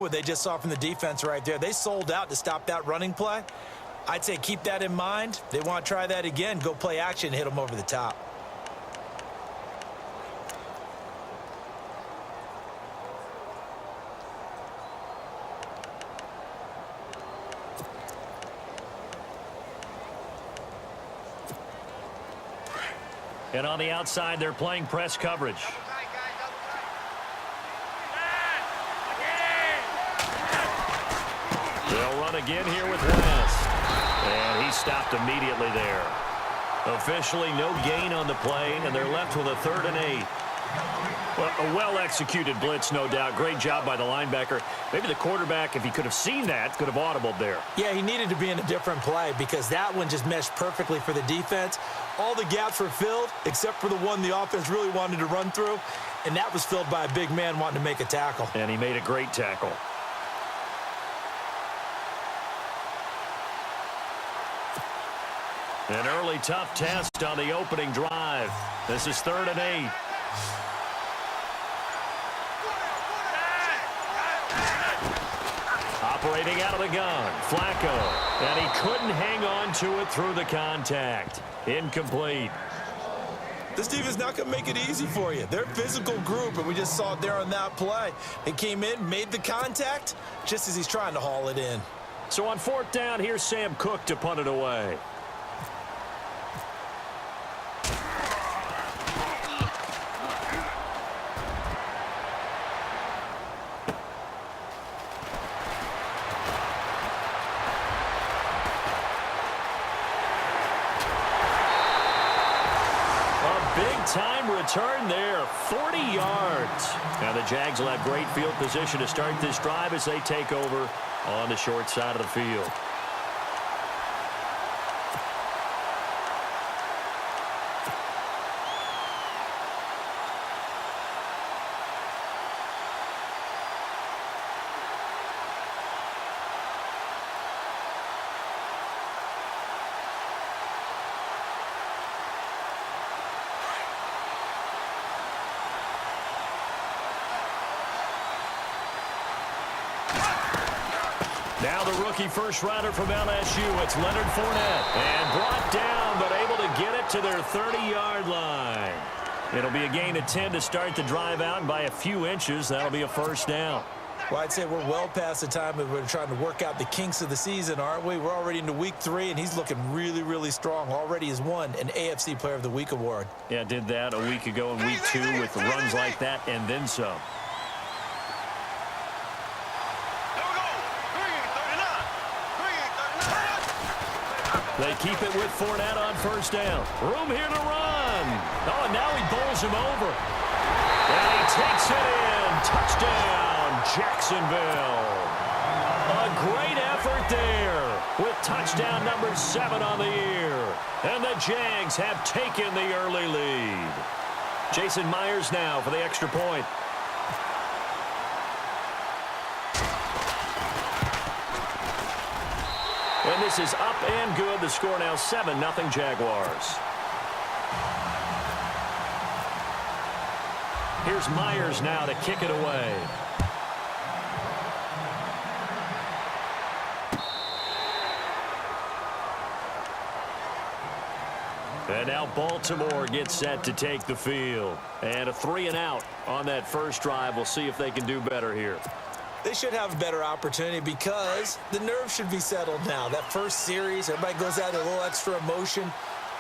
What they just saw from the defense right there. They sold out to stop that running play. I'd say keep that in mind. They want to try that again. Go play action, hit them over the top. And on the outside, they're playing press coverage. They'll run again here with West. And he stopped immediately there. Officially no gain on the play, and they're left with a 3rd and 8. Well, a well-executed blitz, no doubt. Great job by the linebacker. Maybe the quarterback, if he could have seen that, could have audibled there. Yeah, he needed to be in a different play because that one just meshed perfectly for the defense. All the gaps were filled except for the one the offense really wanted to run through, and that was filled by a big man wanting to make a tackle. And he made a great tackle. An early tough test on the opening drive. This is 3rd and 8. Operating out of the gun, Flacco. And he couldn't hang on to it through the contact. Incomplete. This defense is not going to make it easy for you. They're a physical group, and we just saw it there on that play. He came in, made the contact, just as he's trying to haul it in. So on 4th down, here's Sam Cook to punt it away. Time return there, 40 yards. Now the Jags will have great field position to start this drive as they take over on the short side of the field. Now the rookie first rounder from LSU, it's Leonard Fournette. And brought down, but able to get it to their 30-yard line. It'll be a gain of 10 to start the drive out, and by a few inches, that'll be a 1st down. Well, I'd say we're well past the time that we're trying to work out the kinks of the season, aren't we? We're already into week 3, and he's looking really, really strong. Already has won an AFC Player of the Week award. Yeah, did that a week ago in week 2 with runs like that and then some. They keep it with Fournette on 1st down. Room here to run. Oh, and now he bowls him over. And he takes it in. Touchdown, Jacksonville. A great effort there with touchdown number 7 on the year. And the Jags have taken the early lead. Jason Myers now for the extra point. And this is up and good. The score now 7-0 Jaguars. Here's Myers now to kick it away. And now Baltimore gets set to take the field. And a 3-and-out on that first drive. We'll see if they can do better here. They should have a better opportunity because the nerves should be settled now. That first series, everybody goes out with a little extra emotion.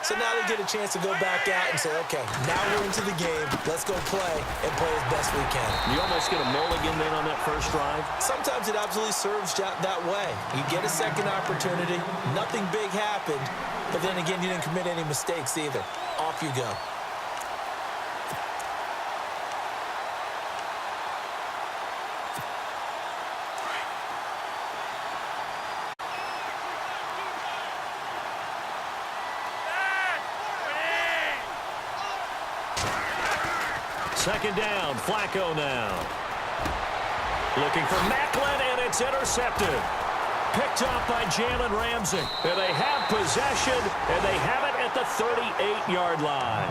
So now they get a chance to go back out and say, okay, now we're into the game. Let's go play and play as best we can. You almost get a mulligan then on that first drive? Sometimes it absolutely serves that way. You get a second opportunity. Nothing big happened. But then again, you didn't commit any mistakes either. Off you go. Second down, Flacco now. Looking for Macklin, and it's intercepted. Picked off by Jalen Ramsey. And they have possession, and they have it at the 38-yard line.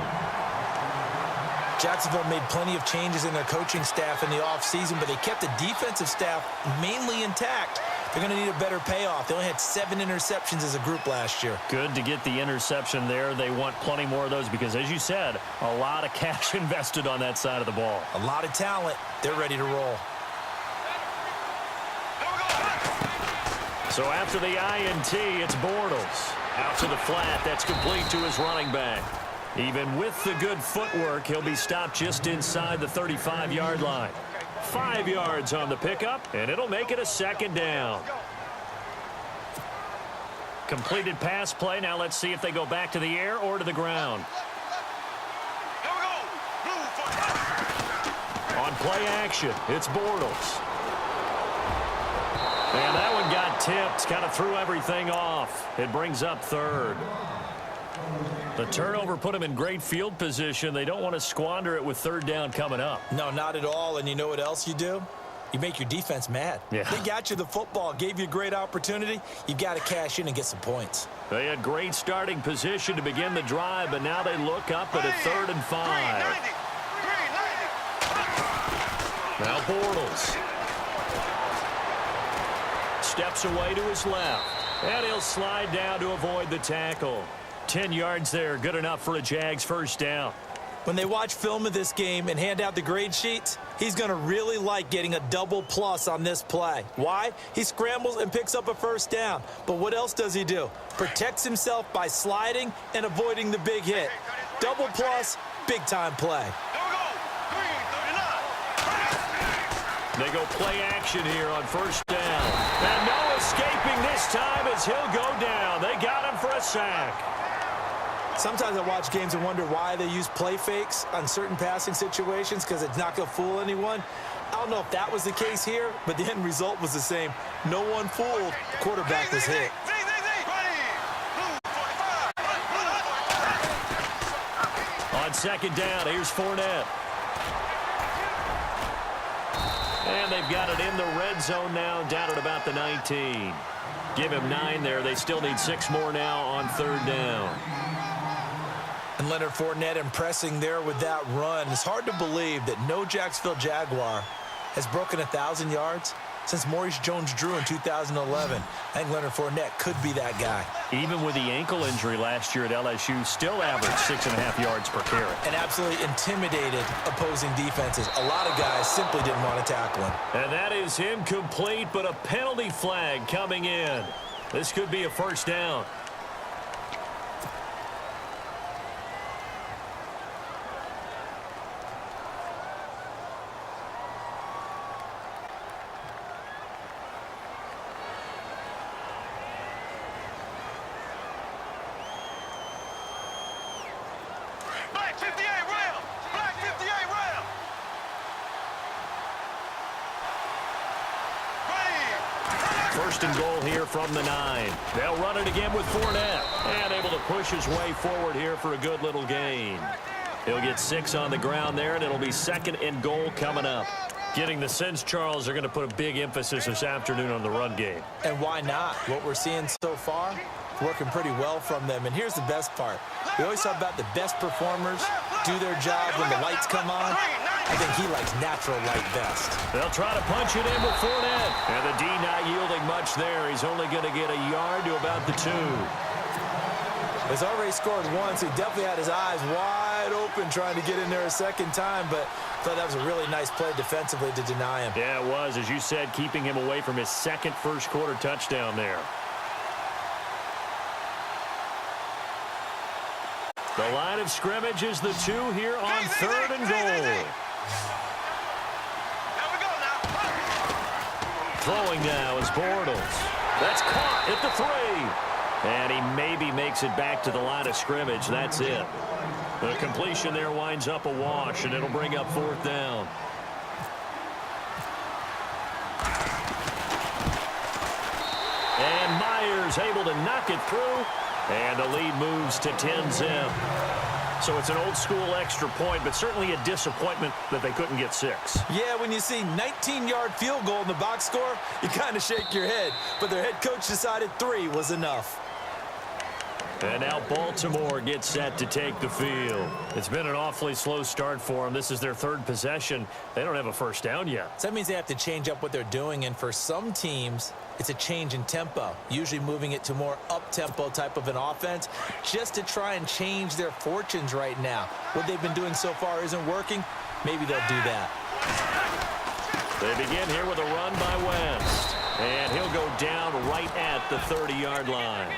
Jacksonville made plenty of changes in their coaching staff in the offseason, but they kept the defensive staff mainly intact. They're going to need a better payoff. They only had 7 interceptions as a group last year. Good to get the interception there. They want plenty more of those because, as you said, a lot of cash invested on that side of the ball. A lot of talent. They're ready to roll. So after the INT, it's Bortles. Out to the flat. That's complete to his running back. Even with the good footwork, he'll be stopped just inside the 35-yard line. 5 yards on the pickup, and it'll make it a second down. Completed pass play. Now let's see if they go back to the air or to the ground. On play action, it's Bortles. And that one got tipped, kind of threw everything off. It brings up third. The turnover put them in great field position. They don't want to squander it with third down coming up. No, not at all. And you know what else you do? You make your defense mad. Yeah. They got you the football, gave you a great opportunity. You've got to cash in and get some points. They had great starting position to begin the drive, but now they look up at a 3rd and 5. Now Bortles steps away to his left, and he'll slide down to avoid the tackle. 10 yards there, good enough for a Jags first down. When they watch film of this game and hand out the grade sheets, he's going to really like getting a double plus on this play. Why? He scrambles and picks up a first down. But what else does he do? Protects himself by sliding and avoiding the big hit. Double plus, big-time play. They go play action here on first down. And no escaping this time as he'll go down. They got him for a sack. Sometimes I watch games and wonder why they use play fakes on certain passing situations because it's not going to fool anyone. I don't know if that was the case here, but the end result was the same. No one fooled. The quarterback was hit. On second down, here's Fournette. And they've got it in the red zone now, down at about the 19. Give him 9 there. They still need 6 more now on third down. And Leonard Fournette impressing there with that run. It's hard to believe that no Jacksonville Jaguar has broken 1,000 yards since Maurice Jones-Drew in 2011. I think Leonard Fournette could be that guy. Even with the ankle injury last year at LSU, still averaged 6.5 yards per carry. And absolutely intimidated opposing defenses. A lot of guys simply didn't want to tackle him. And that is incomplete, but a penalty flag coming in. This could be a first down. First and goal here from the 9. They'll run it again with Fournette. And able to push his way forward here for a good little gain. He'll get 6 on the ground there, and it'll be second and goal coming up. Getting the sense, Charles, they're going to put a big emphasis this afternoon on the run game. And why not? What we're seeing so far, working pretty well from them. And here's the best part. We always talk about the best performers do their job when the lights come on. I think he likes natural light best. They'll try to punch it in with Fournette. And the D not yielding much there. He's only going to get a yard to about the 2. He's already scored once. He definitely had his eyes wide open trying to get in there a second time, but I thought that was a really nice play defensively to deny him. Yeah, it was. As you said, keeping him away from his second first-quarter touchdown there. The line of scrimmage is the 2 here on third and goal. Throwing now is Bortles. That's caught at the 3. And he maybe makes it back to the line of scrimmage. That's it. The completion there winds up a wash, and it'll bring up 4th down. And Myers able to knock it through. And the lead moves to 10-zip. So it's an old-school extra point, but certainly a disappointment that they couldn't get 6. Yeah, when you see 19-yard field goal in the box score, you kind of shake your head. But their head coach decided 3 was enough. And now Baltimore gets set to take the field. It's been an awfully slow start for them. This is their third possession. They don't have a first down yet. So that means they have to change up what they're doing, and for some teams, it's a change in tempo, usually moving it to more up-tempo type of an offense just to try and change their fortunes right now. What they've been doing so far isn't working. Maybe they'll do that. They begin here with a run by West, and he'll go down right at the 30-yard line.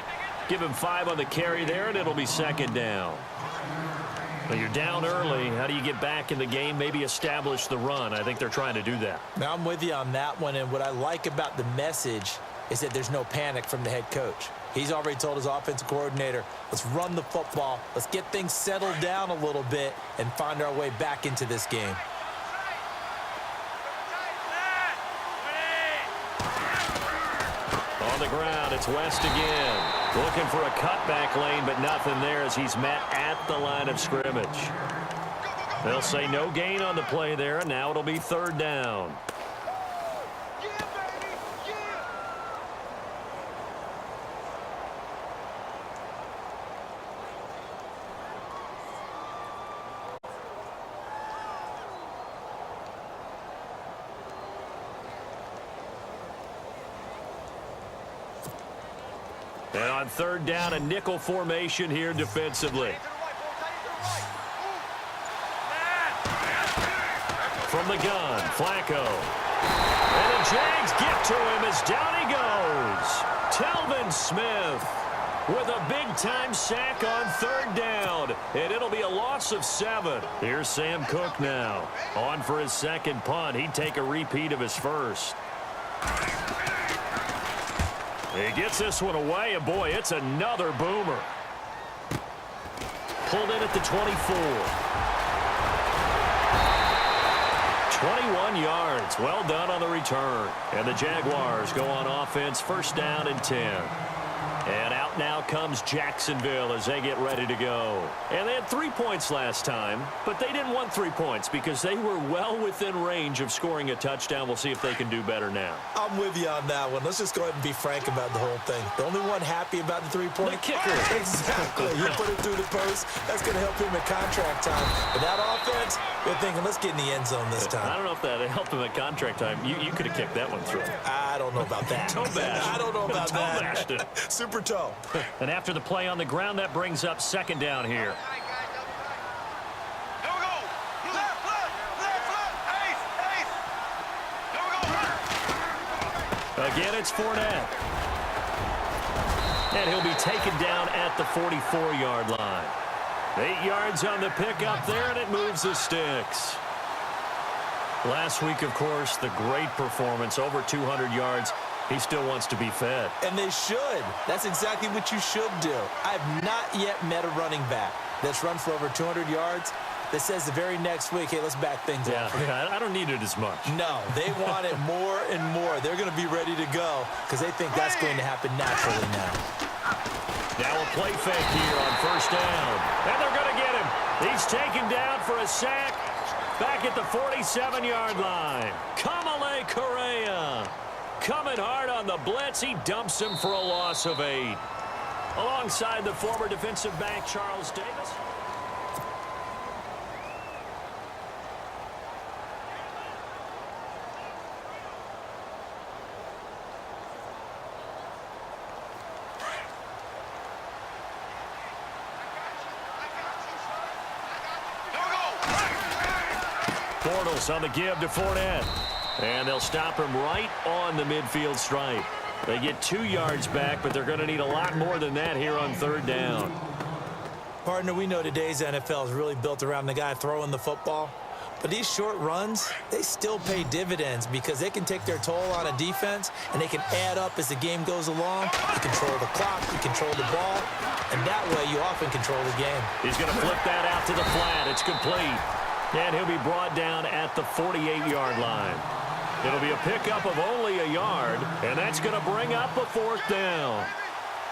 Give him 5 on the carry there, and it'll be second down. Well, you're down early. How do you get back in the game, maybe establish the run? I think they're trying to do that. Now, I'm with you on that one, and what I like about the message is that there's no panic from the head coach. He's already told his offensive coordinator, let's run the football, let's get things settled down a little bit and find our way back into this game. On the ground, it's West again. Looking for a cutback lane, but nothing there as he's met at the line of scrimmage. They'll say no gain on the play there, and now it'll be third down. And on third down, a nickel formation here defensively. From the gun, Flacco. And the Jags get to him as down he goes. Telvin Smith with a big-time sack on third down. And it'll be a loss of 7. Here's Sam Cook now. On for his second punt. He'd take a repeat of his first. He gets this one away, and boy, it's another boomer. Pulled in at the 24. 21 yards. Well done on the return. And the Jaguars go on offense, first down and 10. And out now comes Jacksonville as they get ready to go. And they had 3 points last time, but they didn't want 3 points because they were well within range of scoring a touchdown. We'll see if they can do better now. I'm with you on that one. Let's just go ahead and be frank about the whole thing. The only one happy about the 3-point? The kicker. Exactly. You put it through the post. That's going to help him at contract time. But that offense, they're thinking, let's get in the end zone this time. I don't know if that helped him at contract time. You could have kicked that one through. I don't know about that. Toe bash. I don't know about Toe that. bashed it. Super toe. And after the play on the ground, that brings up second down here. Again, it's Fournette. And he'll be taken down at the 44-yard line. 8 yards on the pickup there, and it moves the sticks. Last week, of course, the great performance, over 200 yards. He still wants to be fed. And they should. That's exactly what you should do. I have not yet met a running back that's run for over 200 yards that says the very next week, hey, let's back things up. Yeah, I don't need it as much. No, they want it more and more. They're going to be ready to go because they think that's going to happen naturally now. Now a play fake here on first down. And they're going to get him. He's taken down for a sack back at the 47-yard line. Kamale Correa coming hard on the blitz. He dumps him for a loss of 8. Alongside the former defensive back, Charles Davis. Bortles on the give to Fournette. And they'll stop him right on the midfield stripe. They get 2 yards back, but they're going to need a lot more than that here on third down. Partner, we know today's NFL is really built around the guy throwing the football. But these short runs, they still pay dividends because they can take their toll on a defense, and they can add up as the game goes along. You control the clock, you control the ball, and that way you often control the game. He's going to flip that out to the flat. It's complete. And he'll be brought down at the 48-yard line. It'll be a pickup of only a yard, and that's going to bring up a fourth down.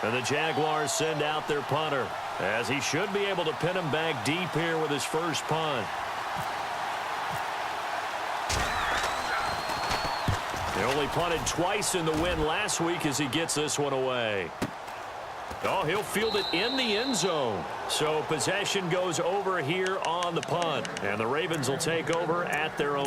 And the Jaguars send out their punter, as he should be able to pin him back deep here with his first punt. He only punted twice in the win last week as he gets this one away. Oh, he'll field it in the end zone. So possession goes over here on the punt. And the Ravens will take over at their own.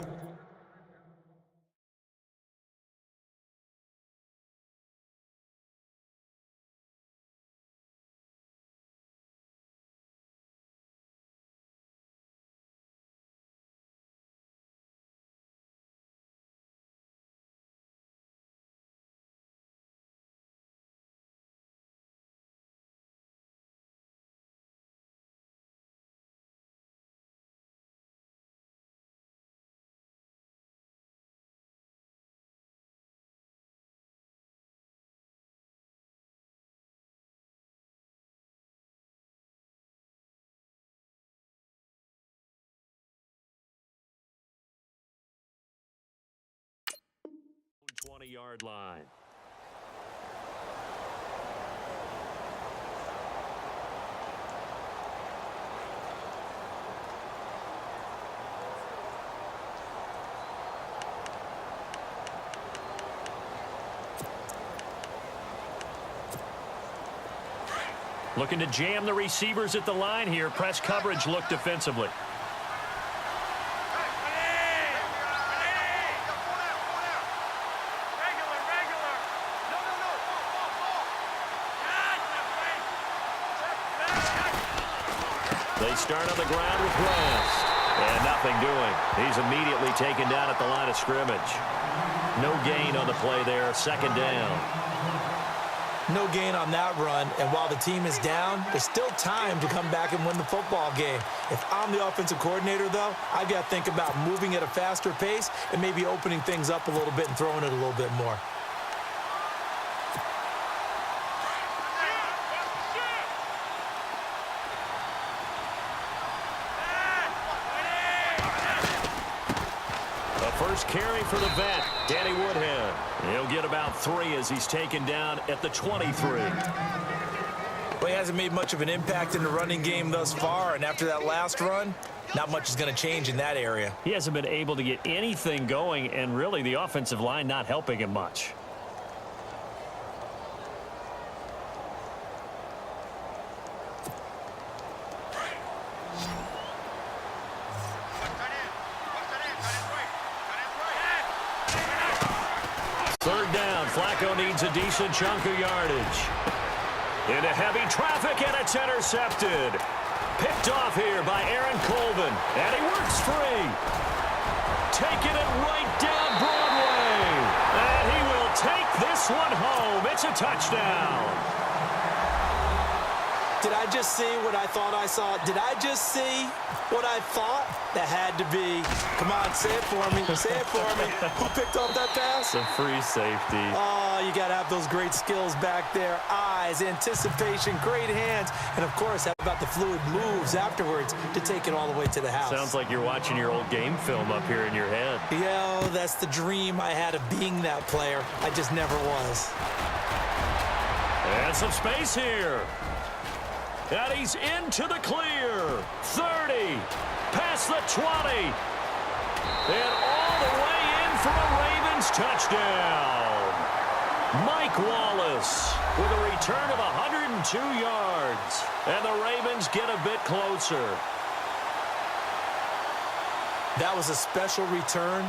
Yard line. Looking to jam the receivers at the line here. Press coverage look defensively. They start on the ground with West. And nothing doing. He's immediately taken down at the line of scrimmage. No gain on the play there. Second down. No gain on that run, and while the team is down, there's still time to come back and win the football game. If I'm the offensive coordinator, though, I've got to think about moving at a faster pace and maybe opening things up a little bit and throwing it a little bit more. First carry for the vet, Danny Woodhead. He'll get about 3 as he's taken down at the 23. Well, he hasn't made much of an impact in the running game thus far, and after that last run, not much is going to change in that area. He hasn't been able to get anything going, and really the offensive line not helping him much. Third down, Flacco needs a decent chunk of yardage. Into heavy traffic, and it's intercepted. Picked off here by Aaron Colvin, and he works free. Taking it right down Broadway. And he will take this one home. It's a touchdown. Did I just see what I thought I saw? Did I just see what I thought? That had to be. Come on, say it for me. Say it for me. Who picked up that pass? A free safety. Oh, you got to have those great skills back there. Eyes, anticipation, great hands. And, of course, how about the fluid moves afterwards to take it all the way to the house? Sounds like you're watching your old game film up here in your head. Yeah, that's the dream I had of being that player. I just never was. And some space here. And he's into the clear. 30. Past the 20. And all the way in for a Ravens touchdown. Mike Wallace with a return of 102 yards. And the Ravens get a bit closer. That was a special return,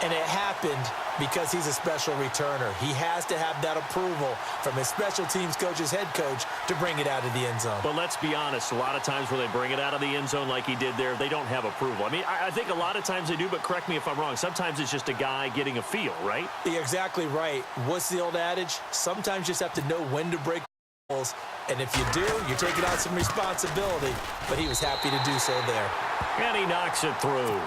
and it happened because he's a special returner. He has to have that approval from his special teams coach's head coach to bring it out of the end zone. But let's be honest, a lot of times when they bring it out of the end zone like he did there, they don't have approval. I mean, I think a lot of times they do, but correct me if I'm wrong. Sometimes it's just a guy getting a feel, right? You're exactly right. What's the old adage? Sometimes you just have to know when to break rules, and if you do, you're taking on some responsibility. But he was happy to do so there. And he knocks it through.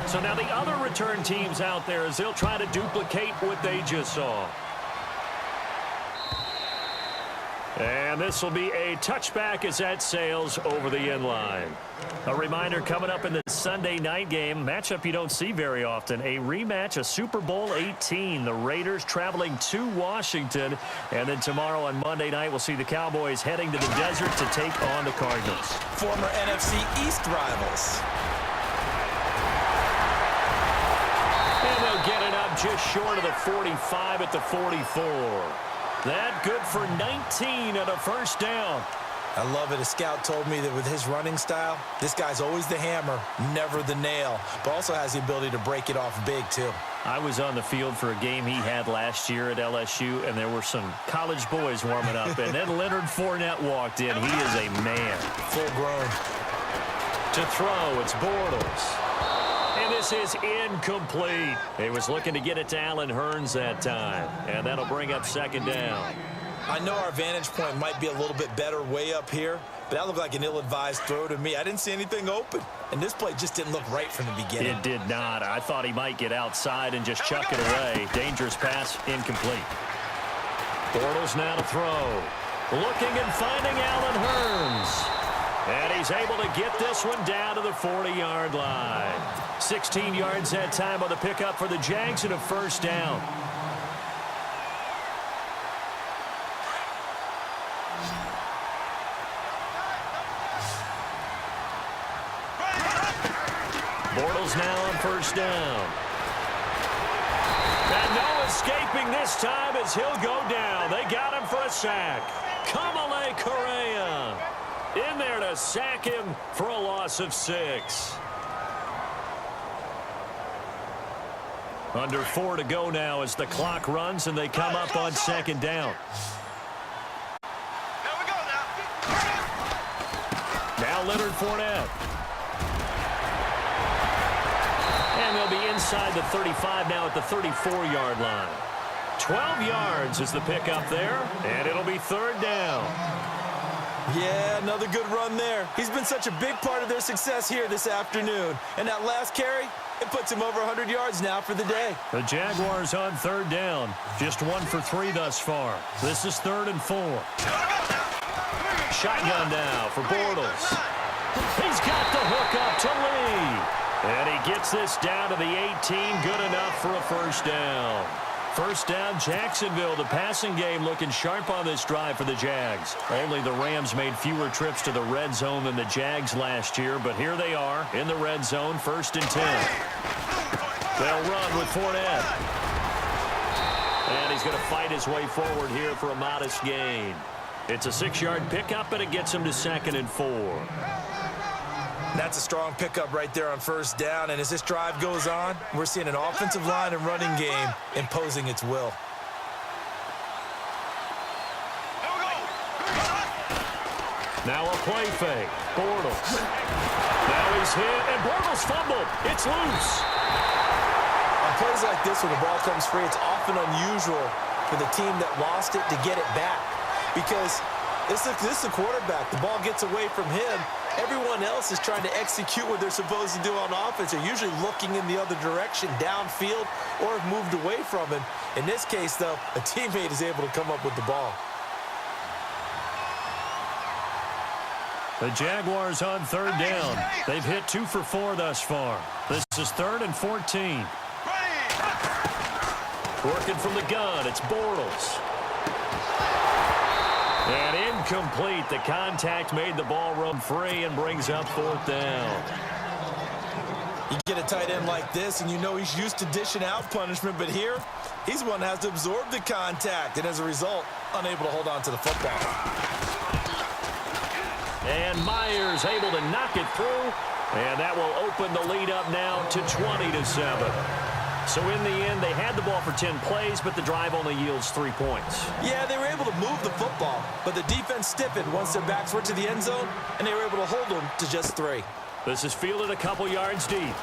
So now the other return teams out there as they'll try to duplicate what they just saw. And this will be a touchback as that sails over the end line. A reminder coming up in the Sunday night game, matchup you don't see very often, a rematch of Super Bowl 18. The Raiders traveling to Washington. And then tomorrow on Monday night, we'll see the Cowboys heading to the desert to take on the Cardinals. Former NFC East rivals. And they'll get it up just short of the 45 at the 44. That good for 19 and a first down. I love it. A scout told me that with his running style, this guy's always the hammer, never the nail, but also has the ability to break it off big, too. I was on the field for a game he had last year at LSU, and there were some college boys warming up, and then Leonard Fournette walked in. He is a man. Full grown. To throw, it's Bortles. And this is incomplete. He was looking to get it to Allen Hurns that time, and that'll bring up second down. I know our vantage point might be a little bit better way up here, but that looked like an ill-advised throw to me. I didn't see anything open, and this play just didn't look right from the beginning. It did not. I thought he might get outside and just chuck it away. Dangerous pass, incomplete. Bortles now to throw. Looking and finding Allen Hurns. And he's able to get this one down to the 40-yard line. 16 yards that time on the pickup for the Jags and a first down. Bortles now on first down. And no escaping this time as he'll go down. They got him for a sack. Kamale Correa in there to sack him for a loss of 6. Under 4 to go now as the clock runs and they come up on second down. Now Leonard Fournette. And they'll be inside the 35 now at the 34-yard line. 12 yards is the pickup there, and it'll be third down. Yeah, another good run there. He's been such a big part of their success here this afternoon. And that last carry, it puts him over 100 yards now for the day. The Jaguars on third down. Just 1 for 3 thus far. This is 3rd and 4. Shotgun now for Bortles. He's got the hook up to Lee. And he gets this down to the 18. Good enough for a first down. First down, Jacksonville. The passing game looking sharp on this drive for the Jags. Only the Rams made fewer trips to the red zone than the Jags last year, but here they are in the red zone, 1st and 10. They'll run with Fournette. And he's going to fight his way forward here for a modest gain. It's a 6-yard pickup, and it gets him to 2nd and 4. That's a strong pickup right there on first down, and as this drive goes on, we're seeing an offensive line and running game imposing its will. Now a play fake. Bortles. Now he's hit, and Bortles fumbled. It's loose. On plays like this where the ball comes free, it's often unusual for the team that lost it to get it back because this is the quarterback. The ball gets away from him. Everyone else is trying to execute what they're supposed to do on offense. They're usually looking in the other direction, downfield, or have moved away from him. In this case, though, a teammate is able to come up with the ball. The Jaguars on third down. They've hit 2 for 4 thus far. This is 3rd and 14. Working from the gun, it's Bortles. And incomplete. The contact made the ball run free and brings up 4th down. You get a tight end like this, and you know he's used to dishing out punishment, but here, he's the one that has to absorb the contact, and as a result, unable to hold on to the football. And Myers able to knock it through, and that will open the lead up now to 20-7. So in the end, they had the ball for 10 plays, but the drive only yields 3 points. Yeah, they were able to move the football, but the defense stiffened once their backs were to the end zone, and they were able to hold them to just 3. This is fielded a couple yards deep.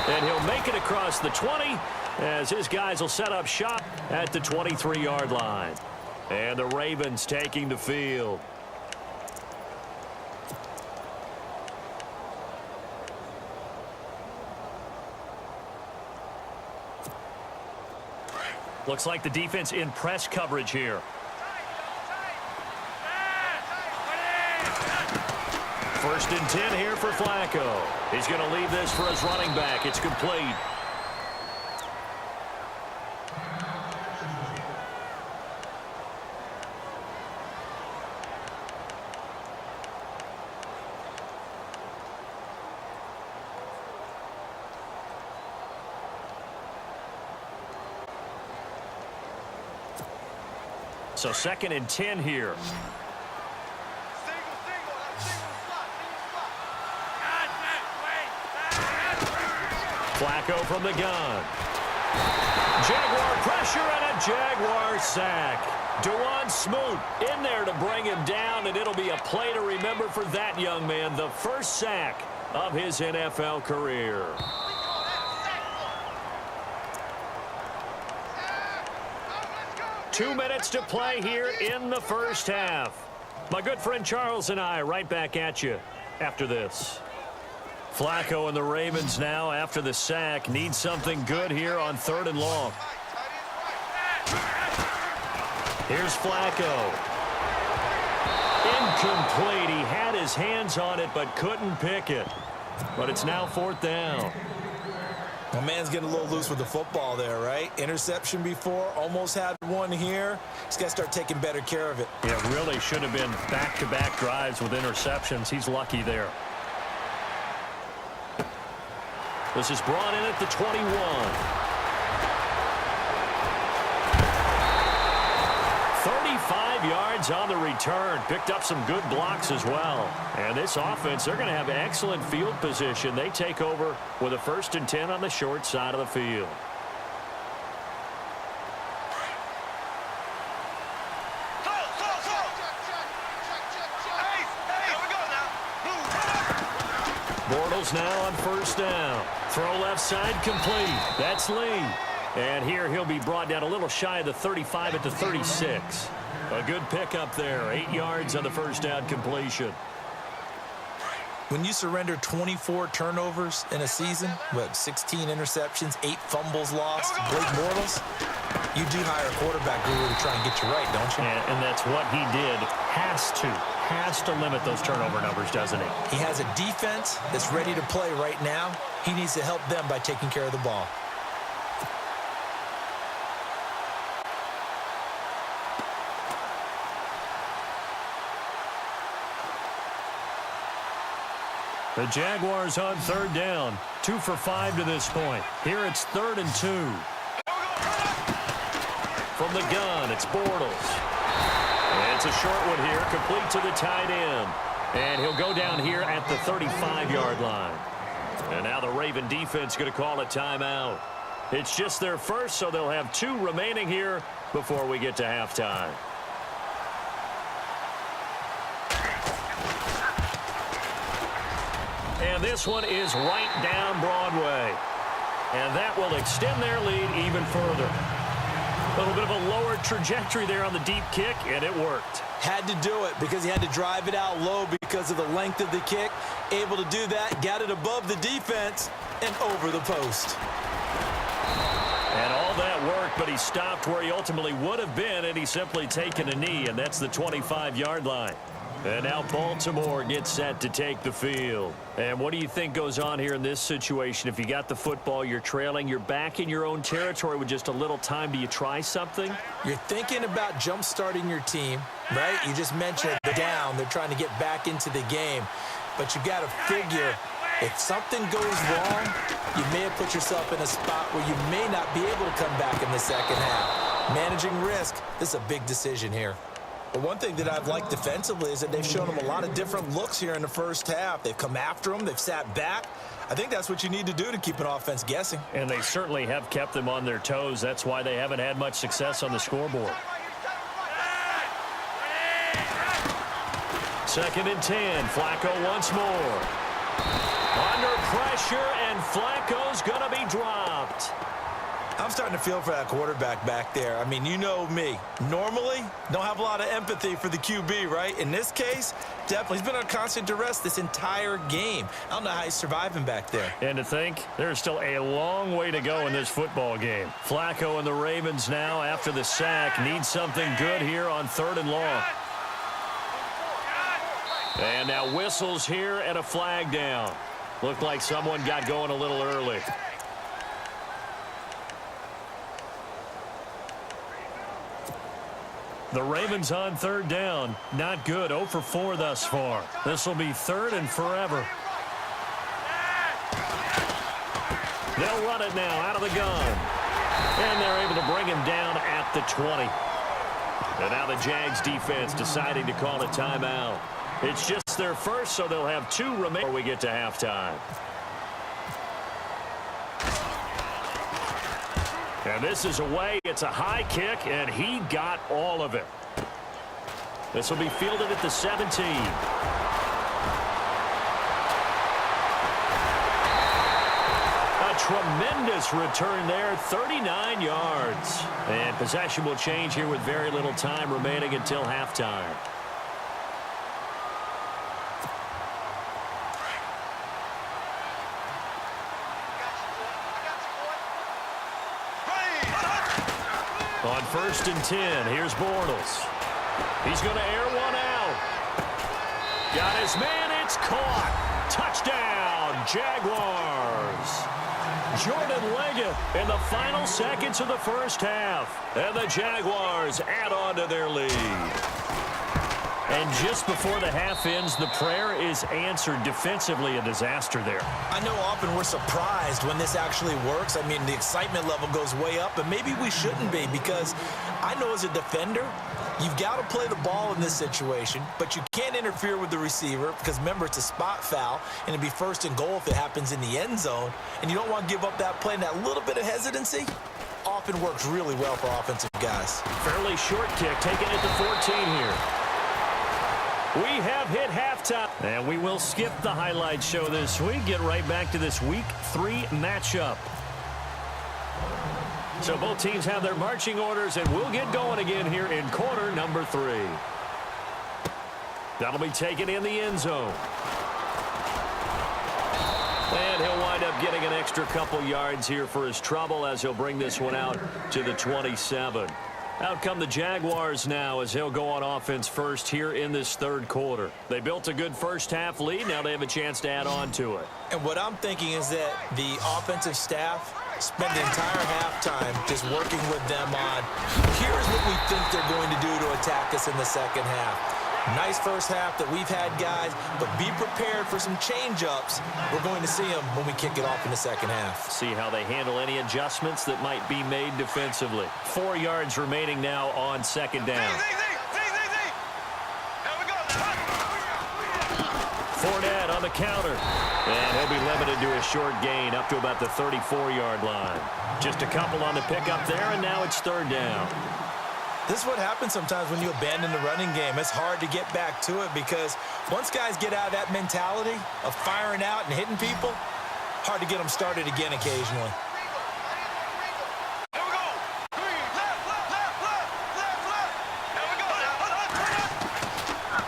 And he'll make it across the 20 as his guys will set up shop at the 23-yard line. And the Ravens taking the field. Looks like the defense in press coverage here. First and 10 here for Flacco. He's going to leave this for his running back. It's complete. So second and 10 here. Flacco from the gun. Jaguar pressure and a Jaguar sack. Dewan Smoot in there to bring him down, and it'll be a play to remember for that young man. The first sack of his NFL career. Two minutes to play here in the first half. My good friend Charles and I right back at you after this. Flacco and the Ravens now, after the sack, need something good here on 3rd and long. Here's Flacco. Incomplete. He had his hands on it but couldn't pick it. But it's now 4th down. My man's getting a little loose with the football there, right? Interception before, almost had one here. He's got to start taking better care of it. Yeah, really should have been back-to-back drives with interceptions. He's lucky there. This is brought in at the 21. 35 yards on the return. Picked up some good blocks as well. And this offense, they're going to have excellent field position. They take over with a 1st and 10 on the short side of the field. Bortles now on 1st down. Throw left side complete. That's Lee. And here he'll be brought down a little shy of the 35 at the 36. A good pickup there. 8 yards on the 1st down completion. When you surrender 24 turnovers in a season, 16 interceptions, 8 fumbles lost, Blake Bortles, you do hire a quarterback guru to try and get you right, don't you? And that's what he did. Has to limit those turnover numbers, doesn't he? He has a defense that's ready to play right now. He needs to help them by taking care of the ball. The Jaguars on 3rd down. 2 for 5 to this point. Here it's 3rd and 2. From the gun, it's Bortles. And it's a short one here, complete to the tight end. And he'll go down here at the 35-yard line. And now the Raven defense going to call a timeout. It's just their first, so they'll have 2 remaining here before we get to halftime. And this one is right down Broadway. And that will extend their lead even further. A little bit of a lower trajectory there on the deep kick, and it worked. Had to do it because he had to drive it out low because of the length of the kick. Able to do that, got it above the defense and over the post. And all that worked, but he stopped where he ultimately would have been, and he's simply taken a knee, and that's the 25-yard line. And now Baltimore gets set to take the field. And what do you think goes on here in this situation? If you got the football, you're trailing, you're back in your own territory with just a little time. Do you try something? You're thinking about jump-starting your team, right? You just mentioned they're down. They're trying to get back into the game. But you got to figure if something goes wrong, you may have put yourself in a spot where you may not be able to come back in the second half. Managing risk, this is a big decision here. But one thing that I've liked defensively is that they've shown them a lot of different looks here in the first half. They've come after them. They've sat back. I think that's what you need to do to keep an offense guessing. And they certainly have kept them on their toes. That's why they haven't had much success on the scoreboard. 2nd and 10. Flacco once more. Under pressure, and Flacco's going to be dropped. I'm starting to feel for that quarterback back there. I mean, you know me. Normally, don't have a lot of empathy for the QB, right? In this case, definitely. He's been under constant duress this entire game. I don't know how he's surviving back there. And to think, there's still a long way to go in this football game. Flacco and the Ravens now, after the sack, need something good here on 3rd and long. And now whistles here and a flag down. Looked like someone got going a little early. The Ravens on third down. Not good. 0 for 4 thus far. This will be third and forever. They'll run it now out of the gun. And they're able to bring him down at the 20. And now the Jags defense deciding to call a timeout. It's just their first, so they'll have 2 remaining before we get to halftime. And this is away. It's a high kick, and he got all of it. This will be fielded at the 17. A tremendous return there, 39 yards. And possession will change here with very little time remaining until halftime. On 1st and 10, here's Bortles. He's going to air one out. Got his man, it's caught. Touchdown, Jaguars. Jordan Leggett in the final seconds of the first half. And the Jaguars add on to their lead. And just before the half ends, the prayer is answered. Defensively, a disaster there. I know often we're surprised when this actually works. I mean, the excitement level goes way up, but maybe we shouldn't be, because I know as a defender, you've got to play the ball in this situation, but you can't interfere with the receiver because, remember, it's a spot foul, and it'd be 1st and goal if it happens in the end zone, and you don't want to give up that play, and that little bit of hesitancy often works really well for offensive guys. Fairly short kick taken at the 14 here. We have hit halftime, and we will skip the highlight show this week. Get right back to this Week 3 matchup. So both teams have their marching orders, and we'll get going again here in quarter number 3. That'll be taken in the end zone. And he'll wind up getting an extra couple yards here for his trouble as he'll bring this one out to the 27. Out come the Jaguars now as they'll go on offense first here in this third quarter. They built a good first half lead. Now they have a chance to add on to it. And what I'm thinking is that the offensive staff spend the entire halftime just working with them on, here's what we think they're going to do to attack us in the second half. Nice first half that we've had, guys, but be prepared for some change-ups. We're going to see them when we kick it off in the second half. See how they handle any adjustments that might be made defensively. 4 yards remaining now on second down. Fournette on the counter. And he'll be limited to a short gain up to about the 34-yard line. Just a couple on the pickup there, and now it's third down. This is what happens sometimes when you abandon the running game. It's hard to get back to it because once guys get out of that mentality of firing out and hitting people, hard to get them started again occasionally.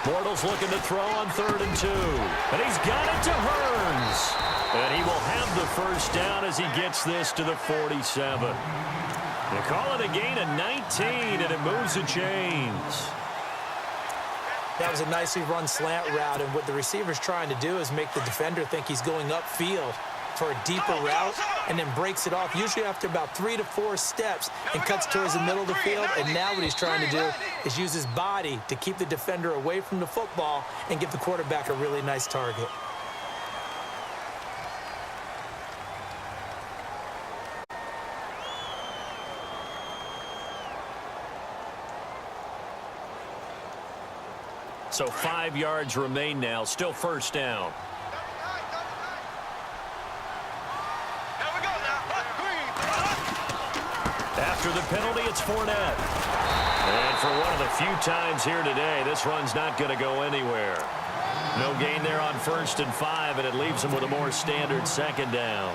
Bortles looking to throw on 3rd and 2. And he's got it to Hearns. And he will have the first down as he gets this to the 47. They call it a gain of 19, and it moves the chains. That was a nicely run slant route, and what the receiver's trying to do is make the defender think he's going upfield for a deeper route and then breaks it off, usually after about 3 to 4 steps, and cuts towards the middle of the field. And now what he's trying to do is use his body to keep the defender away from the football and give the quarterback a really nice target. So 5 yards remain now. Still first down. After the penalty, it's Fournette. And for one of the few times here today, this run's not going to go anywhere. No gain there on 1st and 5, and it leaves them with a more standard second down.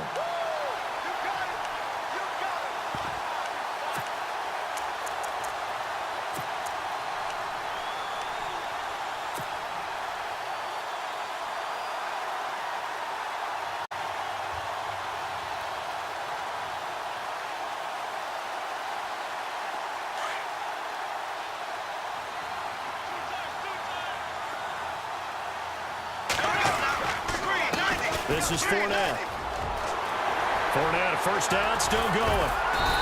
This is Fournette. Fournette, a first down, still going.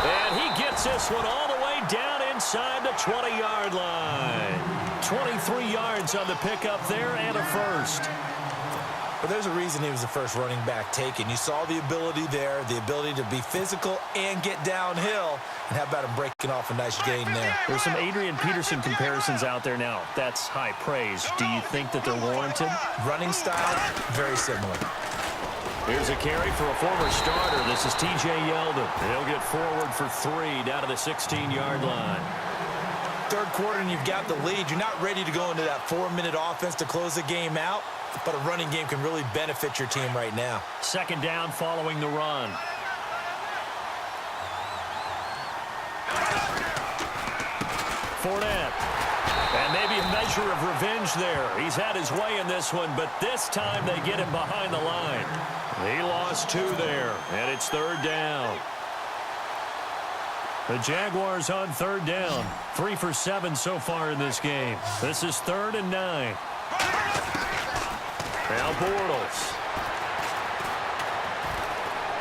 And he gets this one all the way down inside the 20-yard line. 23 yards on the pickup there and a first. But there's a reason he was the first running back taken. You saw the ability there, the ability to be physical and get downhill. And how about him breaking off a nice gain there? There's some Adrian Peterson comparisons out there now. That's high praise. Do you think that they're warranted? Running style, very similar. Here's a carry for a former starter. This is T.J. Yeldon. He'll get forward for 3 down to the 16-yard line. Third quarter and you've got the lead. You're not ready to go into that 4-minute offense to close the game out, but a running game can really benefit your team right now. Second down following the run. Fournette. And maybe a measure of revenge there. He's had his way in this one, but this time they get him behind the line. He lost 2 there, and it's third down. The Jaguars on third down. 3 for 7 so far in this game. This is 3rd and 9. Now Bortles.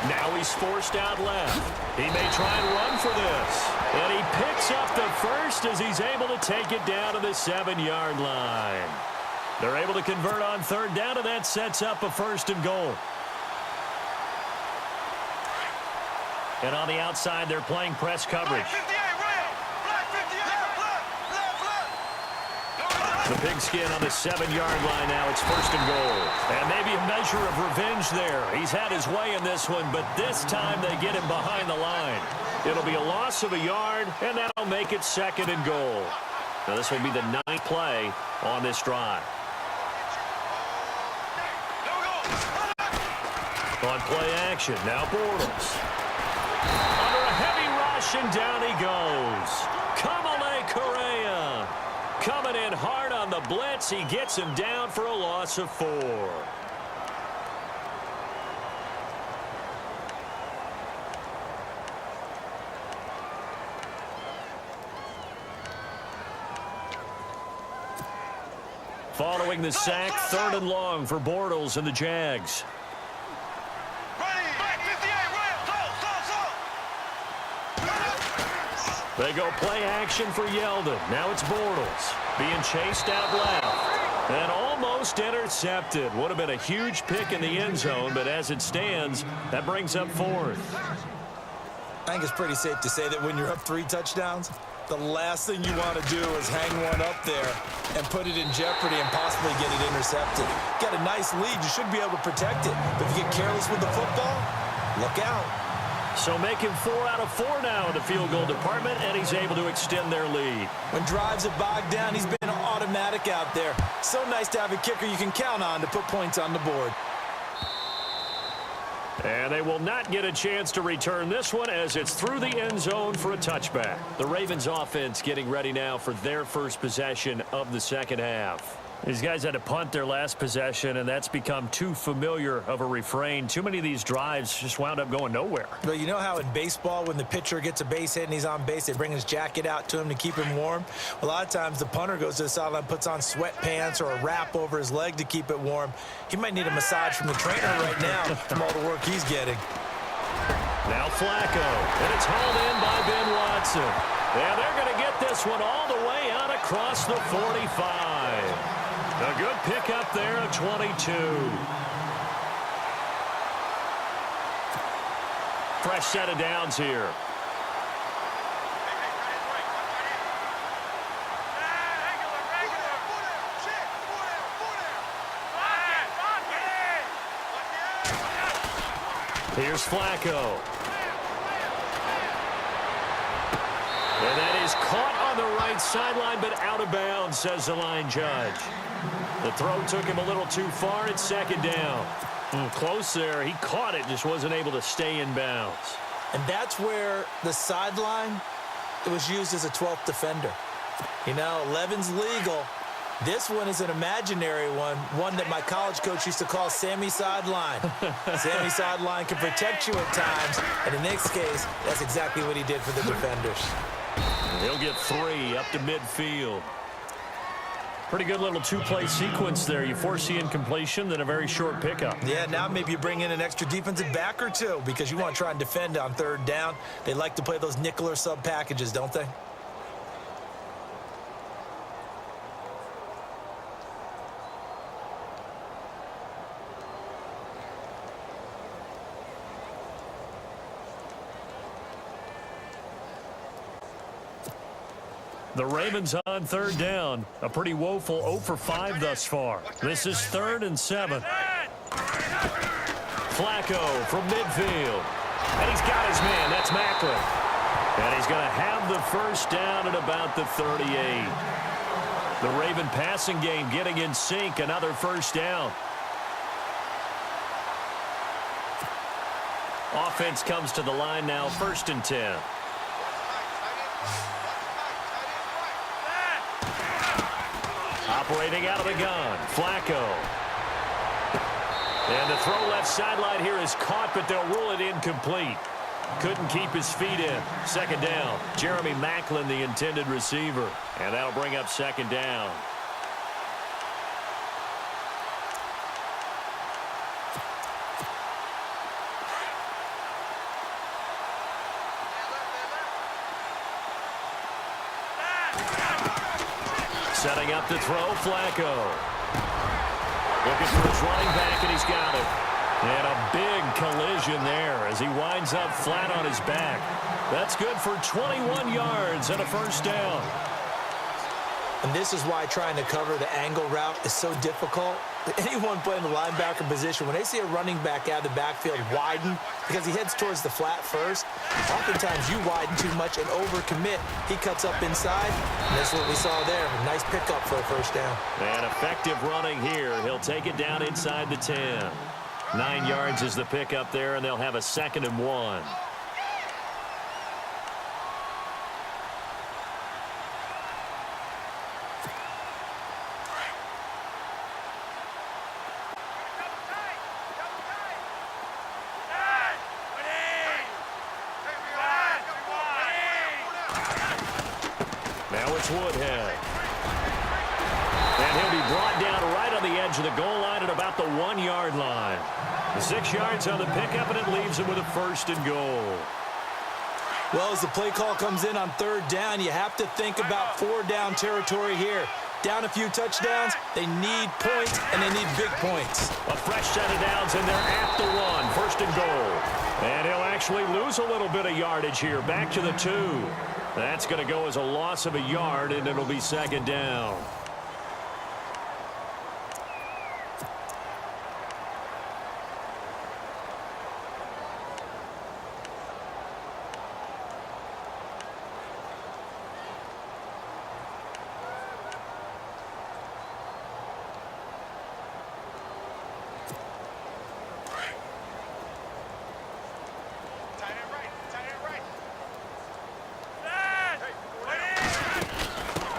Now he's forced out left. He may try and run for this. And he picks up the first as he's able to take it down to the 7-yard line. They're able to convert on third down, and that sets up a 1st and goal. And on the outside, they're playing press coverage. The pigskin on the 7-yard line now. It's 1st and goal. And maybe a measure of revenge there. He's had his way in this one, but this time they get him behind the line. It'll be a loss of a yard, and that'll make it 2nd and goal. Now this will be the 9th play on this drive. On play action, now Bortles. Under a heavy rush, and down he goes. Kamale Correa coming in hard on the blitz. He gets him down for a loss of 4. Following the sack, 3rd and long for Bortles and the Jags. They go play action for Yeldon. Now it's Bortles being chased out left. And almost intercepted. Would have been a huge pick in the end zone, but as it stands, that brings up 4th. I think it's pretty safe to say that when you're up 3 touchdowns, the last thing you want to do is hang one up there and put it in jeopardy and possibly get it intercepted. Got a nice lead. You should be able to protect it. But if you get careless with the football, look out. So making 4 out of 4 now in the field goal department, and he's able to extend their lead. When drives are bogged down, he's been automatic out there. So nice to have a kicker you can count on to put points on the board. And they will not get a chance to return this one as it's through the end zone for a touchback. The Ravens offense getting ready now for their first possession of the second half. These guys had to punt their last possession, and that's become too familiar of a refrain. Too many of these drives just wound up going nowhere. But you know how in baseball, when the pitcher gets a base hit and he's on base, they bring his jacket out to him to keep him warm? A lot of times the punter goes to the sideline, puts on sweatpants or a wrap over his leg to keep it warm. He might need a massage from the trainer right now from all the work he's getting. Now Flacco, and it's hauled in by Ben Watson. And they're going to get this one all the way out across the 45. A good pickup there at 22. Fresh set of downs here. Here's Flacco. And that is caught on the right sideline, but out of bounds, says the line judge. The throw took him a little too far. It's 2nd down. Close there. He caught it, just wasn't able to stay in bounds. And that's where the sideline, it was used as a 12th defender. You know, 11's legal. This one is an imaginary one that my college coach used to call Sammy Sideline. Sammy Sideline can protect you at times, and in this case, that's exactly what he did for the defenders. He'll get 3 up to midfield. Pretty good little two-play sequence there. You force the incompletion, then a very short pickup. Yeah, now maybe you bring in an extra defensive back or two because you want to try and defend on third down. They like to play those nickel or sub packages, don't they? The Ravens on third down. A pretty woeful 0 for 5 thus far. This is 3rd and 7. Flacco from midfield. And he's got his man. That's Macklin. And he's going to have the first down at about the 38. The Raven passing game getting in sync. Another first down. Offense comes to the line now. 1st and 10. Operating out of the gun, Flacco. And the throw left sideline here is caught, but they'll rule it incomplete. Couldn't keep his feet in. 2nd down. Jeremy Macklin, the intended receiver. And that'll bring up 2nd down. Setting up to throw, Flacco. Looking for his running back, and he's got it. And a big collision there as he winds up flat on his back. That's good for 21 yards and a first down. And this is why trying to cover the angle route is so difficult. Anyone playing the linebacker position, when they see a running back out of the backfield widen because he heads towards the flat first, oftentimes you widen too much and overcommit. He cuts up inside, and that's what we saw there. A nice pickup for a first down. And effective running here. He'll take it down inside the 10. 9 yards is the pickup there, and they'll have a 2nd and 1. Woodhead. And he'll be brought down right on the edge of the goal line at about the 1-yard line. The 6 yards on the pickup, and it leaves him with a 1st and goal. Well, as the play call comes in on 3rd down, you have to think about 4-down territory here. Down a few touchdowns, they need points, and they need big points. A fresh set of downs, and they're at the 1. 1st and goal. And he'll actually lose a little bit of yardage here. Back to the 2. That's going to go as a loss of a yard, and it'll be 2nd down.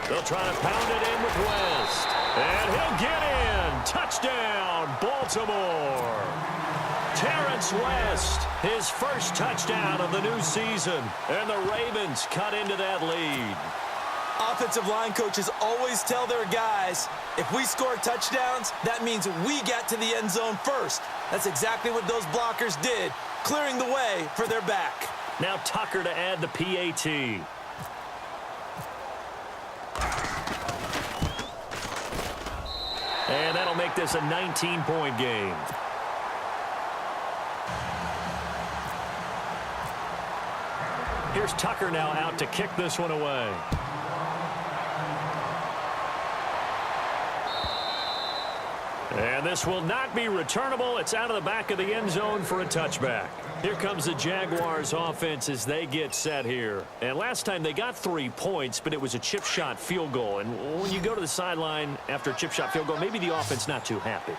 They'll try to pound it in with West. And he'll get in. Touchdown, Baltimore. Terrence West, his first touchdown of the new season. And the Ravens cut into that lead. Offensive line coaches always tell their guys, if we score touchdowns, that means we get to the end zone first. That's exactly what those blockers did, clearing the way for their back. Now Tucker to add the PAT. And that'll make this a 19-point game. Here's Tucker now out to kick this one away. And this will not be returnable. It's out of the back of the end zone for a touchback. Here comes the Jaguars offense as they get set here. And last time they got 3 points, but it was a chip shot field goal. And when you go to the sideline after a chip shot field goal, maybe the offense not too happy.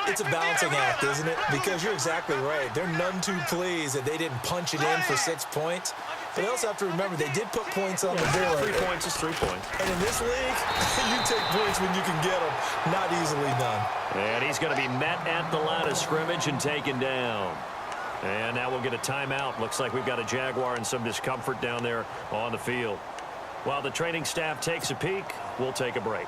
It's a balancing act, isn't it? Because you're exactly right. They're none too pleased that they didn't punch it in for 6 points. But they also have to remember they did put points on the board. 3 points is 3 points. And in this league, you take points when you can get them. Not easily done. And he's going to be met at the line of scrimmage and taken down. And now we'll get a timeout. Looks like we've got a Jaguar in some discomfort down there on the field. While the training staff takes a peek, we'll take a break.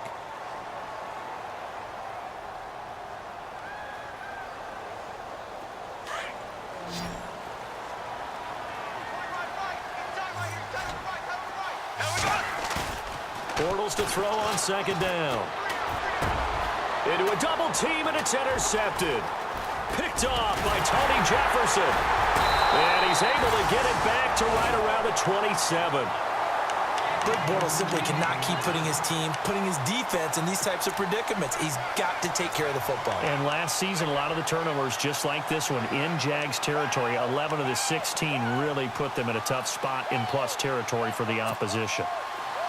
to throw on second down. Into a double team, and it's intercepted. Picked off by Tony Jefferson. And he's able to get it back to right around the 27. Blake Bortles simply cannot keep putting his team, putting his defense in these types of predicaments. He's got to take care of the football. And last season, a lot of the turnovers, just like this one, in Jags territory, 11 of the 16 really put them in a tough spot in plus territory for the opposition.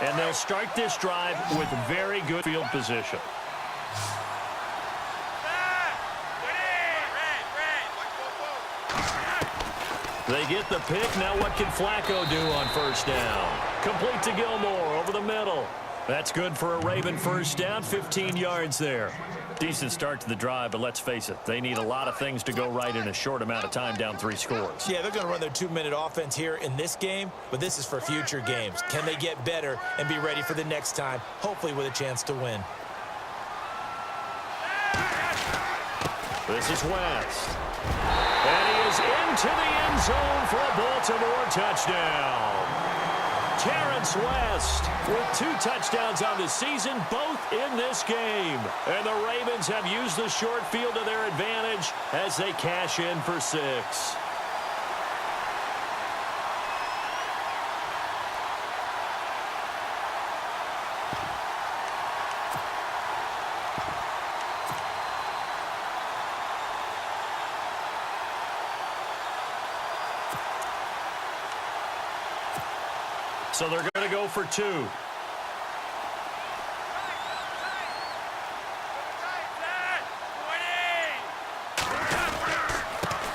And they'll start this drive with very good field position. They get the pick. Now what can Flacco do on first down? Complete to Gilmore over the middle. That's good for a Raven first down, 15 yards there. Decent start to the drive, but let's face it, they need a lot of things to go right in a short amount of time, down 3 scores. Yeah, they're going to run their 2-minute offense here in this game, but this is for future games. Can they get better and be ready for the next time, hopefully with a chance to win? This is West. And he is into the end zone for a Baltimore touchdown. Terrence West with 2 touchdowns on the season, both in this game. And the Ravens have used the short field to their advantage as they cash in for 6. So they're going to go for 2.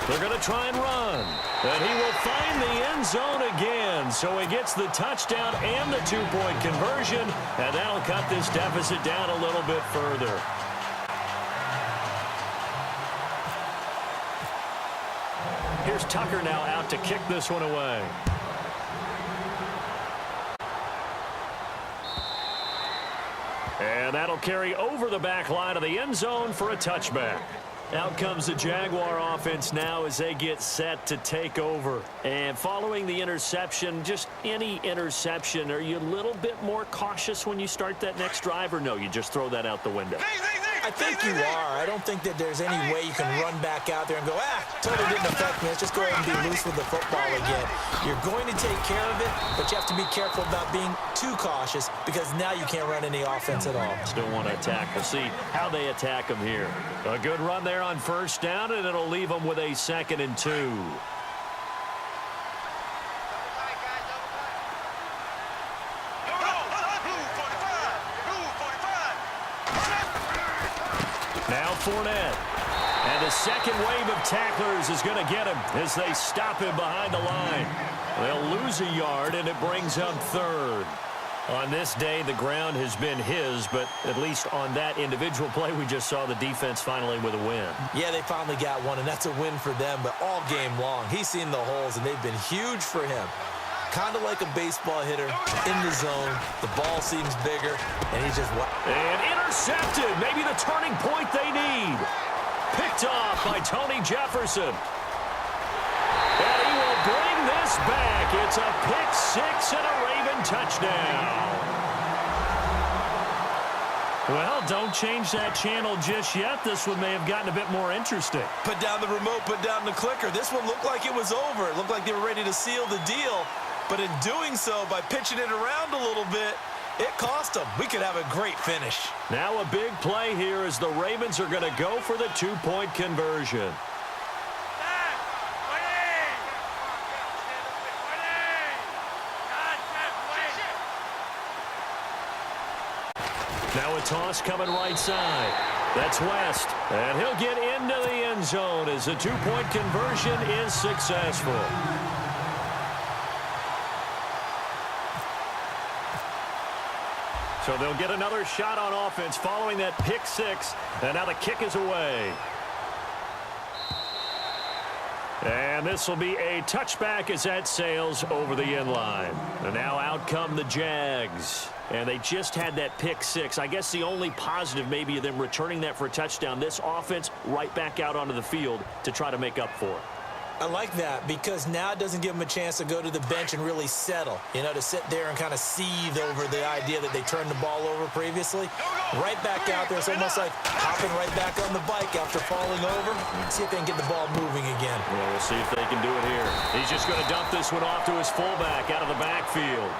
They're going to try and run. And he will find the end zone again. So he gets the touchdown and the 2-point conversion. And that'll cut this deficit down a little bit further. Here's Tucker now out to kick this one away. And that'll carry over the back line of the end zone for a touchback. Out comes the Jaguar offense now as they get set to take over. And following the interception, just any interception, are you a little bit more cautious when you start that next drive, or no, you just throw that out the window? I think you are. I don't think that there's any way you can run back out there and go, totally didn't affect me. Let's just go ahead and be loose with the football again. You're going to take care of it, but you have to be careful about being too cautious because now you can't run any offense at all. Still want to attack. We'll see how they attack them here. A good run there on first down, and it'll leave them with a 2nd and 2. Now Fournette. And the second wave of tacklers is going to get him as they stop him behind the line. They'll lose a yard, and it brings up 3rd. On this day, the ground has been his, but at least on that individual play, we just saw the defense finally with a win. Yeah, they finally got one, and that's a win for them, but all game long, he's seen the holes, and they've been huge for him. Kind of like a baseball hitter in the zone. The ball seems bigger, and he just... And intercepted. Maybe the turning point they need. Picked off by Tony Jefferson. And he will bring this back. It's a pick 6 and a Raven touchdown. Well, don't change that channel just yet. This one may have gotten a bit more interesting. Put down the remote, put down the clicker. This one looked like it was over. It looked like they were ready to seal the deal. But in doing so, by pitching it around a little bit, it cost them. We could have a great finish. Now a big play here as the Ravens are going to go for the 2-point conversion. Now a toss coming right side. That's West. And he'll get into the end zone as the 2-point conversion is successful. So they'll get another shot on offense following that pick 6. And now the kick is away. And this will be a touchback as that sails over the end line. And now out come the Jags. And they just had that pick 6. I guess the only positive maybe of them returning that for a touchdown. This offense right back out onto the field to try to make up for it. I like that because now it doesn't give them a chance to go to the bench and really settle, to sit there and kind of seethe over the idea that they turned the ball over previously. Right back out there. It's almost like hopping right back on the bike after falling over. See if they can get the ball moving again. Well, we'll see if they can do it here. He's just going to dump this one off to his fullback out of the backfield.